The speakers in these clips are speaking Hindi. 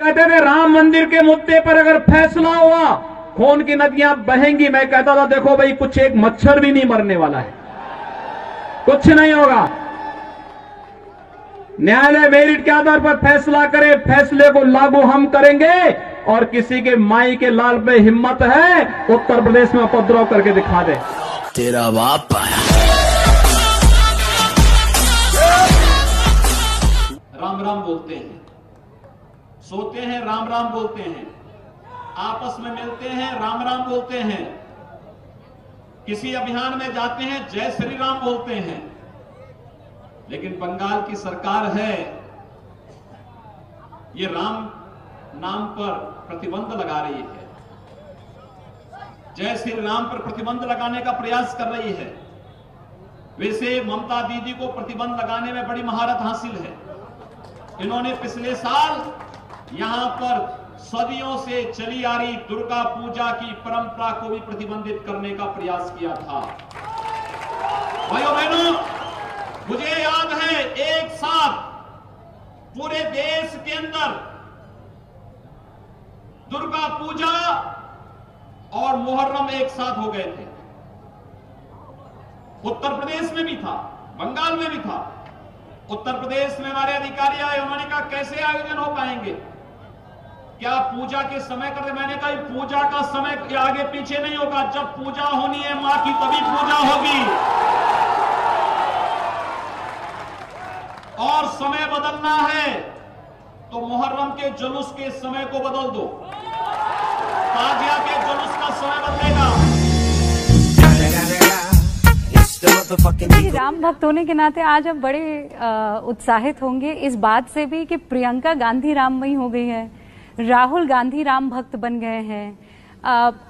कहते थे राम मंदिर के मुद्दे पर अगर फैसला हुआ खून की नदियां बहेंगी। मैं कहता था देखो भाई कुछ एक मच्छर भी नहीं मरने वाला है, कुछ नहीं होगा। न्यायालय मेरिट के आधार पर फैसला करे, फैसले को लागू हम करेंगे। और किसी के माई के लाल पे हिम्मत है उत्तर प्रदेश में उपद्रव करके दिखा दे। तेरा बाप राम राम बोलते हैं, सोते हैं राम राम बोलते हैं, आपस में मिलते हैं राम राम बोलते हैं, किसी अभियान में जाते हैं जय श्री राम बोलते हैं। लेकिन बंगाल की सरकार है ये राम नाम पर प्रतिबंध लगा रही है, जय श्री राम पर प्रतिबंध लगाने का प्रयास कर रही है। वैसे ममता दीदी को प्रतिबंध लगाने में बड़ी महारत हासिल है। इन्होंने पिछले साल यहां पर सदियों से चली आ रही दुर्गा पूजा की परंपरा को भी प्रतिबंधित करने का प्रयास किया था। भाइयों बहनों, मुझे याद है एक साथ पूरे देश के अंदर दुर्गा पूजा और मुहर्रम एक साथ हो गए थे। उत्तर प्रदेश में भी था, बंगाल में भी था। उत्तर प्रदेश में हमारे अधिकारी आए, उन्होंने कहा कैसे आयोजन हो पाएंगे, क्या पूजा के समय करते। मैंने कहा पूजा का समय आगे पीछे नहीं होगा, जब पूजा होनी है मां की तभी पूजा होगी। और समय बदलना है तो मुहर्रम के जुलूस के समय को बदल दो, ताजिया के जुलूस का समय बदलेगा। राम भक्त होने के नाते आज आप बड़े उत्साहित होंगे इस बात से भी कि प्रियंका गांधी राममयी हो गई है, राहुल गांधी राम भक्त बन गए हैं,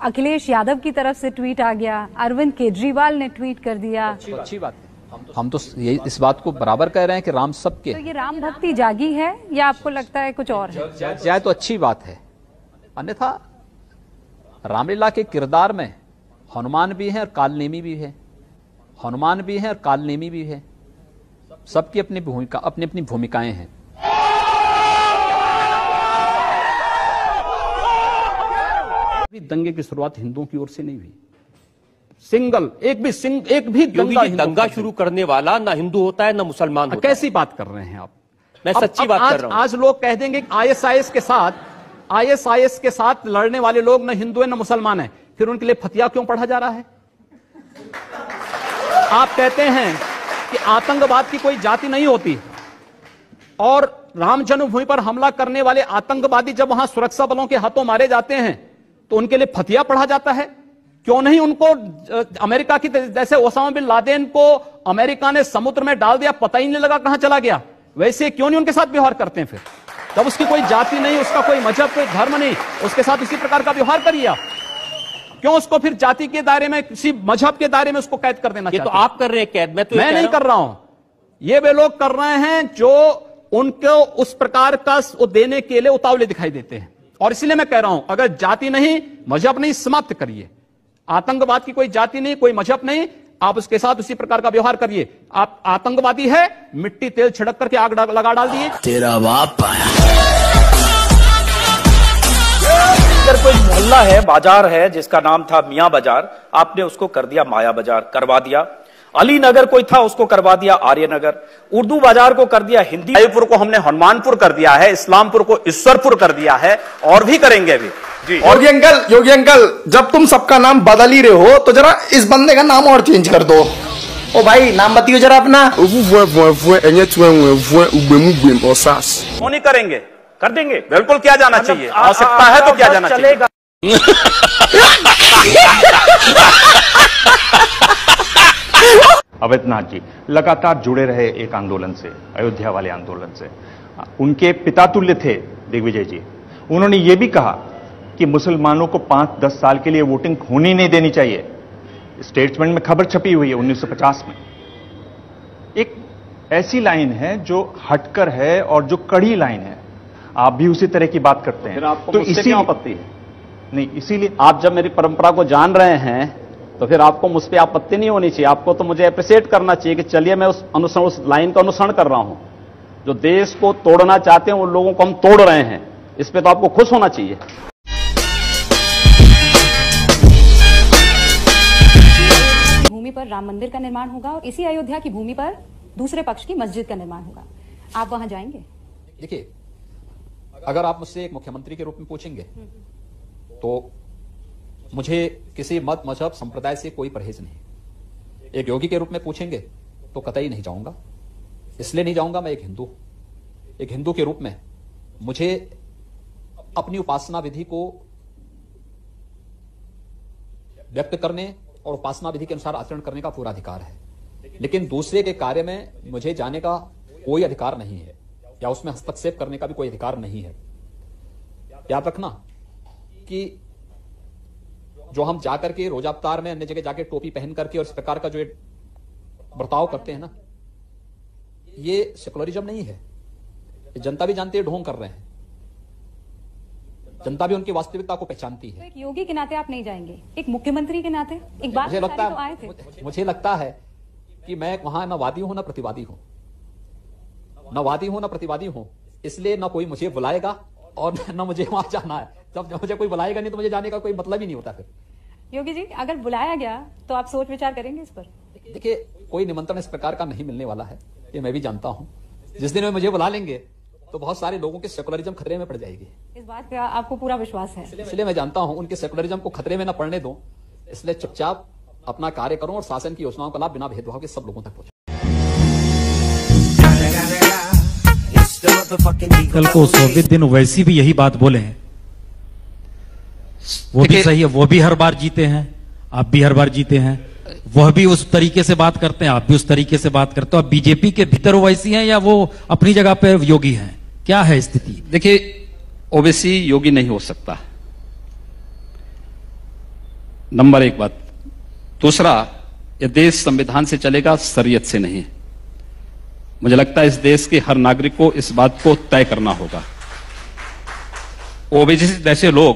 अखिलेश यादव की तरफ से ट्वीट आ गया, अरविंद केजरीवाल ने ट्वीट कर दिया। अच्छी बात है, हम तो ये इस बात को बराबर कह रहे हैं कि राम सबके। तो ये राम भक्ति जागी है या आपको लगता है कुछ और है? जाए तो अच्छी बात है, अन्यथा रामलीला के किरदार में हनुमान भी है और कालनेमी भी है, हनुमान भी है और कालनेमी भी है, सबकी अपनी भूमिका, अपनी अपनी भूमिकाएं हैं। दंगे की शुरुआत हिंदुओं की ओर से नहीं हुई, एक भी दंगा शुरू करने वाला ना हिंदू होता है ना मुसलमान होता है। कैसी बात कर रहे हैं आप? मैं सच्ची बात कर रहा हूं। आज लोग कह देंगे आईएसआईएस के साथ लड़ने वाले लोग न हिंदू है न मुसलमान है, फिर उनके लिए फतिया क्यों पढ़ा जा रहा है? आप कहते हैं कि आतंकवाद की कोई जाति नहीं होती, और राम जन्मभूमि पर हमला करने वाले आतंकवादी जब वहां सुरक्षा बलों के हाथों मारे जाते हैं तो उनके लिए फतिया पढ़ा जाता है। क्यों नहीं उनको अमेरिका की जैसे ओसामा बिन लादेन को अमेरिका ने समुद्र में डाल दिया, पता ही नहीं लगा कहां चला गया, वैसे क्यों नहीं उनके साथ व्यवहार करते हैं? फिर जब उसकी कोई जाति नहीं, उसका कोई मजहब, कोई धर्म नहीं, उसके साथ इसी प्रकार का व्यवहार करिए आप। क्यों उसको फिर जाति के दायरे में, किसी मजहब के दायरे में उसको कैद कर देना? ये तो आप कर रहे हैं कैद, मैं नहीं कर रहा हूं, ये वे लोग कर रहे हैं जो उनको उस प्रकार का देने के लिए उतावले दिखाई देते हैं। और इसलिए मैं कह रहा हूं, अगर जाति नहीं, मजहब नहीं, समाप्त करिए। आतंकवाद की कोई जाति नहीं, कोई मजहब नहीं, आप उसके साथ उसी प्रकार का व्यवहार करिए। आप आतंकवादी है, मिट्टी तेल छिड़क करके आग लगा डाल दिए। तेरा बाप अगर कोई मोहल्ला है, बाजार है जिसका नाम था मियां बाजार, आपने उसको कर दिया माया बाजार, करवा दिया। अली नगर कोई था, उसको करवा दिया आर्य नगर। उर्दू बाजार को कर दिया हिंदी। रायपुर को हमने हनुमानपुर कर दिया है, इस्लामपुर को ईश्वरपुर कर दिया है, और भी करेंगे अभी जी। योगी अंकल, जब तुम सबका नाम बदल ही रहे हो तो जरा इस बंदे का नाम और चेंज कर दो। ओ भाई, नाम बताइए जरा अपना। वो नहीं करेंगे, कर देंगे, बिल्कुल किया जाना चाहिए, आवश्यकता है तो किया जाना चाहिए। अवैधनाथ जी लगातार जुड़े रहे एक आंदोलन से, अयोध्या वाले आंदोलन से। उनके पिता तुल्य थे दिग्विजय जी। उन्होंने ये भी कहा कि मुसलमानों को 5-10 साल के लिए वोटिंग होनी नहीं देनी चाहिए। स्टेटमेंट में खबर छपी हुई है 1950 में। एक ऐसी लाइन है जो हटकर है और जो कड़ी लाइन है। आप भी उसी तरह की बात करते हैं, तो इसी आपत्ति है? नहीं, इसीलिए आप जब मेरी परंपरा को जान रहे हैं तो फिर आपको मुझ पर आपत्ति नहीं होनी चाहिए। आपको तो मुझे अप्रिशिएट करना चाहिए कि चलिए मैं उस लाइन का अनुसरण कर रहा हूं। जो देश को तोड़ना चाहते हैं उन लोगों को हम तोड़ रहे हैं, इस पे तो आपको खुश होना चाहिए। भूमि पर राम मंदिर का निर्माण होगा और इसी अयोध्या की भूमि पर दूसरे पक्ष की मस्जिद का निर्माण होगा। आप वहां जाएंगे? देखिए, अगर आप मुझसे एक मुख्यमंत्री के रूप में पूछेंगे तो मुझे किसी मत मजहब संप्रदाय से कोई परहेज नहीं। एक योगी के रूप में पूछेंगे तो कतई नहीं जाऊंगा। इसलिए नहीं जाऊंगा, मैं एक हिंदू के रूप में मुझे अपनी उपासना विधि को व्यक्त करने और उपासना विधि के अनुसार आचरण करने का पूरा अधिकार है, लेकिन दूसरे के कार्य में मुझे जाने का कोई अधिकार नहीं है या उसमें हस्तक्षेप करने का भी कोई अधिकार नहीं है। याद रखना कि जो हम जाकर के रोजा अवतार में अन्य जगह जाके टोपी पहन करके और इस प्रकार का जो बर्ताव करते हैं ना, ये सेकुलरिज्म नहीं है। जनता भी जानती है ढोंग कर रहे हैं, जनता भी उनकी वास्तविकता को पहचानती है। तो एक योगी के नाते आप नहीं जाएंगे, एक मुख्यमंत्री के नाते? एक बात मुझे लगता तो आए थे। मुझे लगता है कि मैं वहां न वादी हूं न प्रतिवादी हूं, न वादी हूं न प्रतिवादी हूं, इसलिए न कोई मुझे बुलाएगा और न मुझे वहां जाना है। जब मुझे कोई बुलाएगा नहीं तो मुझे जाने का कोई मतलब ही नहीं होता। फिर योगी जी, अगर बुलाया गया तो आप सोच विचार करेंगे इस पर? देखिए, कोई निमंत्रण इस प्रकार का नहीं मिलने वाला है, ये मैं भी जानता हूं। जिस दिन में मुझे बुला लेंगे तो बहुत सारे लोगों की सेकुलरिज्म खतरे में पड़ जाएगी। इस बात का आपको पूरा विश्वास है? इसलिए मैं जानता हूं उनके सेकुलरिज्म को खतरे में न पड़ने दो, इसलिए चुपचाप अपना कार्य करूं और शासन की योजनाओं का लाभ बिना भेदभाव के सब लोगों तक पहुंचे। कल को 100वें दिन वैसी भी यही बात बोले हैं, वो भी सही है। वो भी हर बार जीते हैं, आप भी हर बार जीते हैं। वह भी उस तरीके से बात करते हैं, आप भी उस तरीके से बात करते हो। अब बीजेपी के भीतर वो वैसी हैं या वो अपनी जगह पे योगी हैं? क्या है स्थिति? देखिए, ओवैसी योगी नहीं हो सकता, नंबर एक बात। दूसरा, यह देश संविधान से चलेगा, शरीयत से नहीं। मुझे लगता है इस देश के हर नागरिक को इस बात को तय करना होगा। ओवैसी जैसे लोग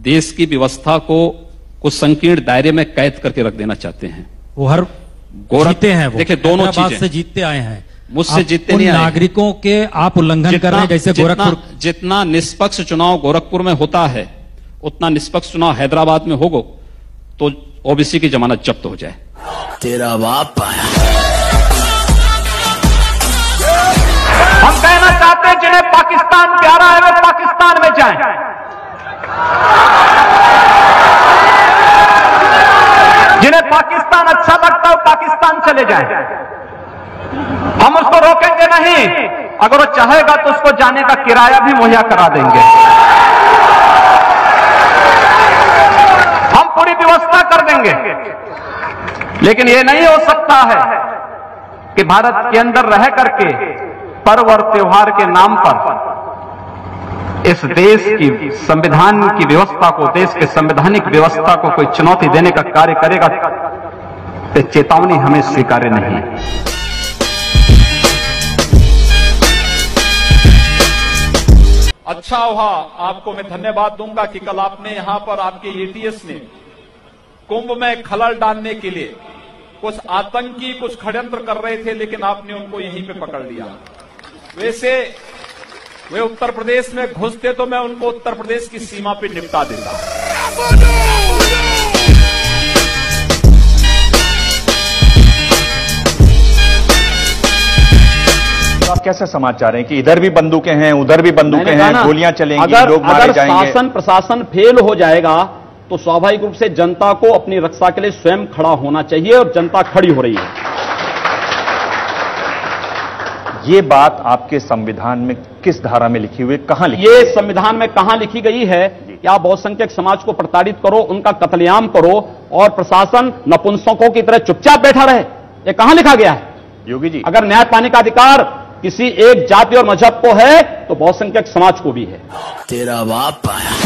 देश की व्यवस्था को कुछ संकीर्ण दायरे में कैद करके रख देना चाहते हैं। वो हर जीते हैं, वो देखिए दोनों चीजें से जीतते आए हैं, मुझसे जीतते नहीं आए। नागरिकों के आप उल्लंघन कर रहे हैं। जैसे गोरखपुर, जितना निष्पक्ष चुनाव गोरखपुर में होता है उतना निष्पक्ष चुनाव हैदराबाद में होगा तो ओबीसी की जमानत जब्त हो जाए। तेरा बाप आया। हम कहना चाहते हैं जिन्हें पाकिस्तान प्यारा है वे पाकिस्तान में जाएं। जिन्हें पाकिस्तान अच्छा लगता है पाकिस्तान चले जाएं। हम उसको रोकेंगे नहीं, अगर वो चाहेगा तो उसको जाने का किराया भी मुहैया करा देंगे। हम पूरी व्यवस्था कर देंगे, लेकिन ये नहीं हो सकता है कि भारत के अंदर रह करके पर्व और त्योहार के नाम पर इस देश की संविधान की व्यवस्था को, देश के संवैधानिक व्यवस्था को कोई चुनौती देने का कार्य करेगा तो चेतावनी हमें स्वीकार्य नहीं है। अच्छा हुआ, आपको मैं धन्यवाद दूंगा कि कल आपने यहां पर आपके एटीएस ने कुंभ में खलल डालने के लिए कुछ आतंकी कुछ षड्यंत्र कर रहे थे, लेकिन आपने उनको यहीं पे पकड़ लिया। वैसे वे उत्तर प्रदेश में घुसते तो मैं उनको उत्तर प्रदेश की सीमा पे निपटा देता। तो आप कैसा समाज चाह रहे हैं कि इधर भी बंदूकें हैं, उधर भी बंदूकें हैं, गोलियां चलेंगी, लोग मारे जाएंगे? अगर शासन प्रशासन फेल हो जाएगा तो स्वाभाविक रूप से जनता को अपनी रक्षा के लिए स्वयं खड़ा होना चाहिए और जनता खड़ी हो रही है। ये बात आपके संविधान में किस धारा में लिखी हुई, कहां लिखी? ये संविधान में कहां लिखी गई है कि आप बहुसंख्यक समाज को प्रताड़ित करो, उनका कत्लेआम करो और प्रशासन नपुंसकों की तरह चुपचाप बैठा रहे? ये कहां लिखा गया है? योगी जी, अगर न्याय पाने का अधिकार किसी एक जाति और मजहब को है तो बहुसंख्यक समाज को भी है। तेरा बाप आया।